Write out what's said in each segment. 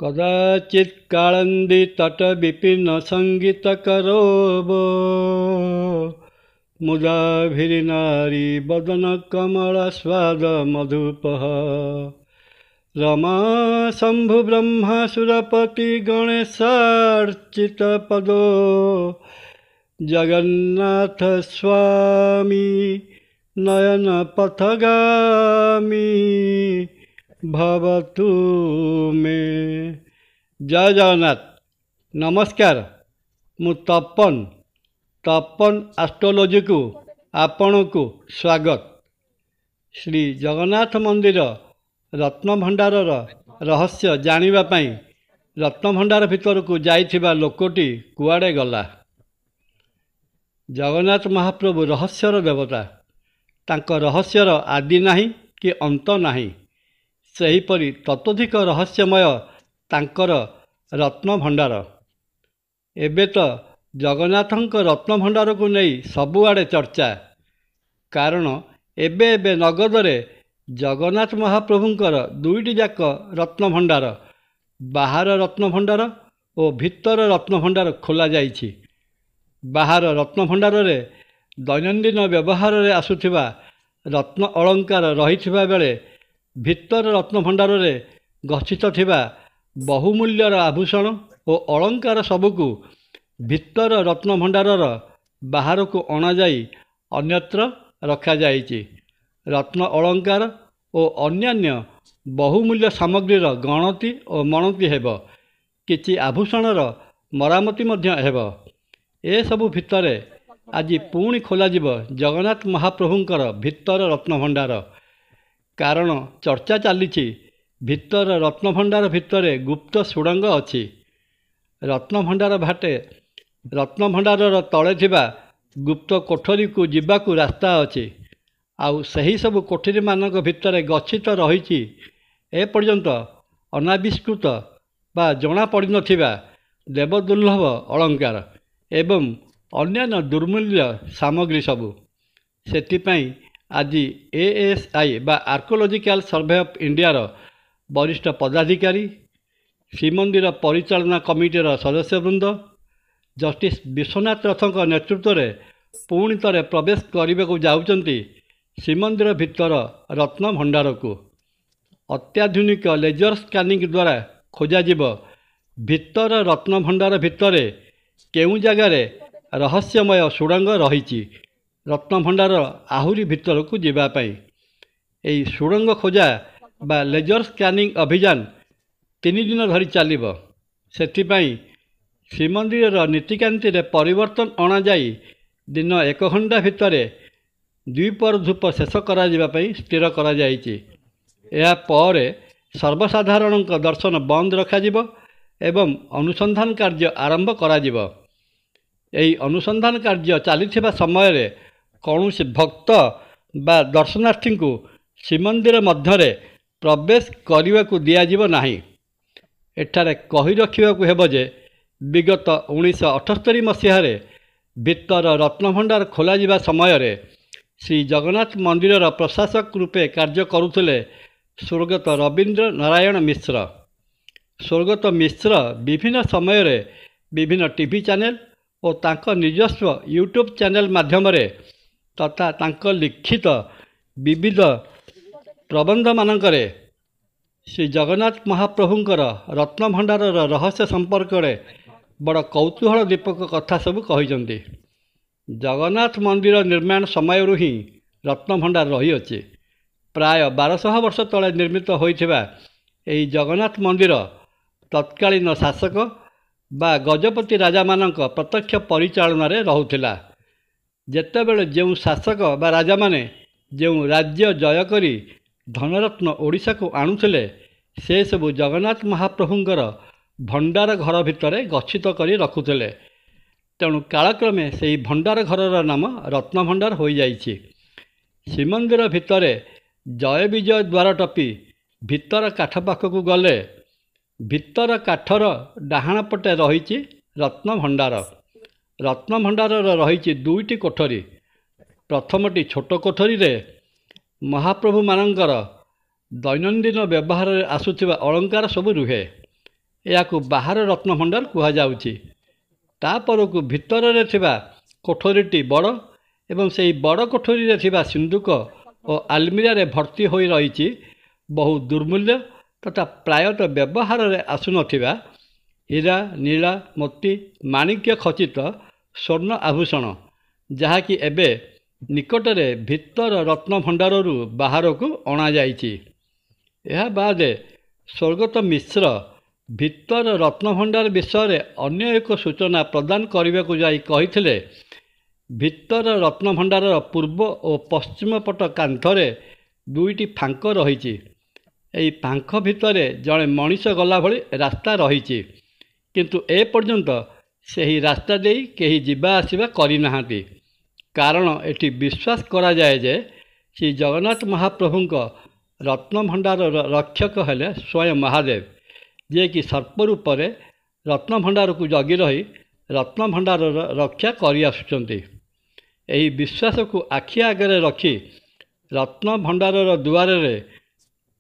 कदाचित् काळन्दी तट विपिन संगीत करोब मुदाभिरिनारी बदन कमल स्वाद मधुपः रमा शंभु ब्रह्मा सुरपति गणेशार्चित पदो जगन्नाथ स्वामी नयन पथगामी भवतु मे। जय जगन्नाथ। नमस्कार। मु तपन एस्ट्रोलॉजी को आपण को स्वागत। श्री जगन्नाथ मंदिर रत्न भंडार रहस्य जानिबा पई रत्न भंडार भितर को जाइथिबा लोकटी कुआडे गला। जगन्नाथ महाप्रभु रहस्यर देवता। तांको रहस्यर आदि नाही कि अंत नाही। सेहीपरि ततोधिक रहस्यमय तांकर रत्न भंडार। एबे तो जगन्नाथंक रत्न भंडार को नहीं सबुआड़े चर्चा। कारण एबे एबे नगदरे जगन्नाथ महाप्रभुंकर दुईटी जाक रत्न भंडार, बाहर रत्न भंडार और भितर रत्न भंडार खोला जाइछि। बाहर रत्न भंडार रे दैनंदिन व्यवहार रे आसुथिबा रत्न अलंकार रहिथिबा बेले भितर रत्न भंडार रे गच्छित थिबा बहुमूल्यर आभूषण और अलंकार सबको भितर रत्न भंडारर बाहर को अणा जाई अन्यत्र रखा जाइछि। रत्न अलंकार और अन्यान्य बहुमूल्य सामग्रीर गणति और मणति हेब। किछि आभूषणर मरामती मध्य हेब। ए सबु भितरे आज पुणी खोल जगन्नाथ महाप्रभुंकर भितर रत्न भंडार। कारण चर्चा चली भितर रत्न भंडार भितरे गुप्त सुड़ंग अच्छी। रत्न भंडार भाटे रत्न भंडारर तले थिबा गुप्त कोठरी को जिबाकू रास्ता अच्छी। आउ सही सब कोठरी मानक भितरे गच्छित रही एपर्यंत अनाविष्कृत बा जना पड़ नथिबा देवदुर्लभ अलंकार एवं अन्यान्य दुर्मूल्य सामग्री सबू। सेतिपई आज ASI बा आर्कोलॉजिकल सर्वे ऑफ इंडिया वरिष्ठ पदाधिकारी, श्रीमंदिर परिचालना कमिटीर सदस्यवृंद, जस्टिस विश्वनाथ रथक नेतृत्व में पुणी थे प्रवेश करने को जाउचंती श्रीमंदिर भितर रत्न भंडार को। अत्याधुनिक लेजर स्कानिंग द्वारा खोजाजिब भितर रत्न भंडार भितर केउ जगार रहस्यमय सुड़ंग रही। रत्न भंडार आहुरी भितर को जीवाई यही सुड़ंग खोजा बा लेजर स्कानिंग अभियान 3 दिन धरी चलिब। सेथिपाई श्रीमंदिर नीतिकांति रे परिवर्तन अणा जाई दिन 1 घंटा भितर द्विपर धूप शेष करा स्थिर करा जाइछि। या परे सर्वसाधारण दर्शन बंद रखाजिब एवं अनुसंधान कार्य आरंभ कराजिब। यही अनुसंधान कार्य चली समय रे कौनसी भक्त बा दर्शनार्थी को श्रीमंदिर मध्य प्रवेश करने को दिज्व नहीं। एठारे कही रखा हेब जे विगत 1978 मसीह भितर रत्न भंडार खोल समय रे श्री जगन्नाथ मंदिर प्रशासक रूपे कार्य करुले स्वर्गत रवींद्र नारायण मिश्र। स्वर्गत मिश्र विभिन्न समय रे विभिन्न टीवी चैनल और तांको निजस्व यूट्यूब चैनल माध्यम तथा तांको लिखित विविध प्रबंध मानकरे श्री जगन्नाथ महाप्रभुंकर रत्न भंडार रहस्य संपर्क में बड़ कौतूहल दीपक कथा सब कही। जगन्नाथ मंदिर निर्माण समय ही रत्न भंडार रही अछि। प्राय 1200 वर्ष तले निर्मित होइथिबा एही जगन्नाथ मंदिर तत्कालीन शासक बा गजपति राजा मानक प्रत्यक्ष परिचालन रे रहुथिला। जेतेबेले जो शासक बा राजा माने जो राज्य जय करी धनरत्न ओडिशा को आणुथिले से सबु जगन्नाथ महाप्रभुंकर भंडार घर भितर गच्छित करी रखुथिले। तेणु कालक्रमे से भंडार घरर नाम रत्न भंडार हो जाइछि। श्रीमंदिर भितर जय विजय द्वार टपी भितर काठ पाखक गले भितर काठर डाहाण पटे रही रत्न भंडार। रत्न भंडार रही 2टी कोठरी। प्रथमटी छोट कोठरी रे महाप्रभु मानकर दैनंदिन व्यवहार आसुथिबा अलंकार सब रुहे ଏହାକୁ ବାହାର ରତ୍ନଭଣ୍ଡାର କୁହାଯାଉଛି। ତାପରକୁ ଭିତରରେ ଥିବା କୋଠରୀଟି ବଡ଼ ଏବଂ ସେହି ବଡ଼ କୋଠରୀରେ ଥିବା ସିନ୍ଦୁକ ଓ ଆଲମିରାରେ ଭର୍ତ୍ତି ହୋଇ ରହିଛି ବହୁ ଦୁର୍ମୂଲ୍ୟ ତଥା ପ୍ରାୟତଃ ବ୍ୟବହାରରେ ଆସୁନଥିବା ହୀରା, ନୀଳା, ମୋତି, ମାଣିକ୍ୟ ଖଚିତ ସ୍ୱର୍ଣ୍ଣ ଆଭୂଷଣ, ଯାହାକି ଏବେ ନିକଟରେ ଭିତର ରତ୍ନଭଣ୍ଡାରରୁ ବାହାରକୁ ଅଣାଯାଇଛି। ଏହା ବାଦେ ସ୍ୱର୍ଗତ ମିଶ୍ର ଭିତର ରତ୍ନଭଣ୍ଡାର ବିଷୟରେ ଅନ୍ୟ ଏକ ସୂଚନା ପ୍ରଦାନ କରିବାକୁ ଯାଇ କହିଥିଲେ, ଭିତର ରତ୍ନଭଣ୍ଡାରର ପୂର୍ବ ଓ ପଶ୍ଚିମ ପଟ କାନ୍ଥରେ 2ଟି ଫାଙ୍କ ରହିଛି। ଏହି ଫାଙ୍କ ଭିତରେ ଜଣେ ମଣିଷ ଗଲାଭଳି ରାସ୍ତା ରହିଛି, କିନ୍ତୁ ଏପର୍ଯ୍ୟନ୍ତ ସେହି ରାସ୍ତା ଦେଇ କେହି ଯିବା ଆସିବା କରିନାହାନ୍ତି। କାରଣ ଏଠି ବିଶ୍ୱାସ କରାଯାଏ ଯେ ଶ୍ରୀ ଜଗନ୍ନାଥ ମହାପ୍ରଭୁଙ୍କ ରତ୍ନଭଣ୍ଡାରର ରକ୍ଷକ ହେଲେ ସ୍ୱୟଂ ମହାଦେବ, ଯିଏକି ସର୍ପ ରୂପରେ ରତ୍ନଭଣ୍ଡାରକୁ ଜଗି ରହି ରତ୍ନଭଣ୍ଡାରର ରକ୍ଷା କରିଆସୁଛନ୍ତି। ଏହି ବିଶ୍ୱାସକୁ ଆଖି ଆଗରେ ରଖି ରତ୍ନଭଣ୍ଡାରର ଦୁଆରରେ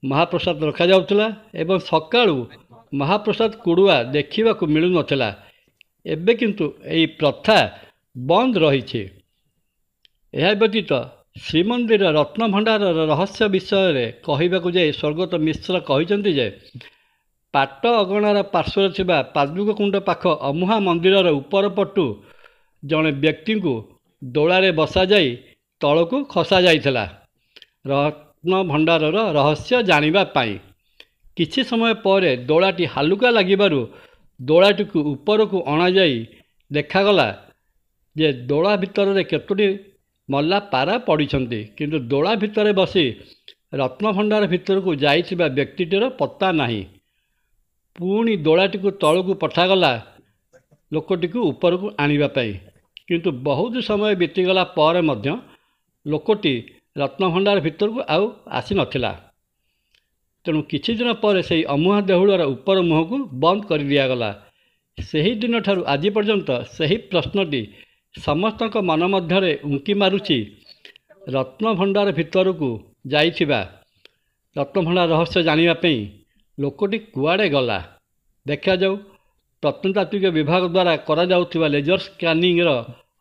ମହାପ୍ରସାଦ ରଖାଯାଉଥିଲା ଏବଂ ସକାଳୁ ମହାପ୍ରସାଦ କୁଡ଼ୁଆ ଦେଖିବାକୁ ମିଳୁନଥିଲା। ଏବେ କିନ୍ତୁ ଏହି ପ୍ରଥା ବନ୍ଦ ରହିଛି। ଏହା ବ୍ୟତୀତ ଶ୍ରୀମନ୍ଦିର ରତ୍ନଭଣ୍ଡାରର ରହସ୍ୟ ବିଷୟରେ କହିବାକୁ ଯାଇ ସ୍ୱର୍ଗତ ମିଶ୍ର କହିଛନ୍ତି ଯେ ପାଟ ଅଗଣାର ପାର୍ଶ୍ୱରେ ଥିବା ପାଦୁକକୁଣ୍ଡ ପାଖ ଅମୁହା ମନ୍ଦିରର ଉପର ପଟୁ ଜଣେ ବ୍ୟକ୍ତିଙ୍କୁ ଦୋଳାରେ ବସାଯାଇ ତଳକୁ ଖସାଯାଇଥିଲା ରତ୍ନଭଣ୍ଡାରର ରହସ୍ୟ ଜାଣିବା ପାଇଁ। କିଛି ସମୟ ପରେ ଦୋଳାଟି ହାଲୁକା ଲାଗିବାରୁ ଦୋଳାଟିକୁ ଉପରକୁ ଅଣାଯାଇ ଦେଖାଗଲା ଯେ ଦୋଳା ଭିତରରେ କେତୋଟି ମଲା ପାରା ପଡ଼ିଛନ୍ତି, କିନ୍ତୁ ଦୋଳା ଭିତରେ ବସି ରତ୍ନଭଣ୍ଡାର ଭିତରକୁ ଯାଇଥିବା ବ୍ୟକ୍ତିଟିର ପତ୍ତା ନାହିଁ। ପୁଣି ଦୋଳାଟିକୁ ତଳକୁ ପଠାଗଲା ଲୋକଟିକୁ ଉପରକୁ ଆଣିବା ପାଇଁ, କିନ୍ତୁ ବହୁତ ସମୟ ବିତିଗଲା ପରେ ମଧ୍ୟ ଲୋକଟି ରତ୍ନଭଣ୍ଡାର ଭିତରକୁ ଆଉ ଆସିନଥିଲା। ତେଣୁ କିଛି ଦିନ ପରେ ସେହି ଅମୁହା ଦେଉଳର ଉପର ମୁହଁକୁ ବନ୍ଦ କରିଦିଆଗଲା। ସେହିଦିନଠାରୁ ଆଜି ପର୍ଯ୍ୟନ୍ତ ସେହି ପ୍ରଶ୍ନଟି ସମସ୍ତଙ୍କ ମନ ମଧ୍ୟରେ ଉଙ୍କି ମାରୁଛି, ରତ୍ନଭଣ୍ଡାର ଭିତରକୁ ଯାଇଥିବା ରତ୍ନଭଣ୍ଡାର ରହସ୍ୟ ଜାଣିବା ପାଇଁ ଲୋକଟି କୁଆଡ଼େ ଗଲା? ଦେଖାଯାଉ। ପ୍ରତ୍ନତାତ୍ତ୍ୱିକ ବିଭାଗ ଦ୍ୱାରା କରାଯାଉଥିବା ଲେଜର ସ୍କାନିଂର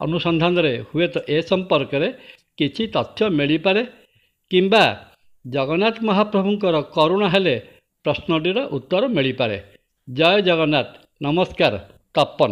ଅନୁସନ୍ଧାନରେ ହୁଏତ ଏ ସମ୍ପର୍କରେ କିଛି ତଥ୍ୟ ମିଳିପାରେ କିମ୍ବା ଜଗନ୍ନାଥ ମହାପ୍ରଭୁଙ୍କର କରୁଣା ହେଲେ ପ୍ରଶ୍ନଟିର ଉତ୍ତର ମିଳିପାରେ। ଜୟ ଜଗନ୍ନାଥ। ନମସ୍କାର। ତପନ।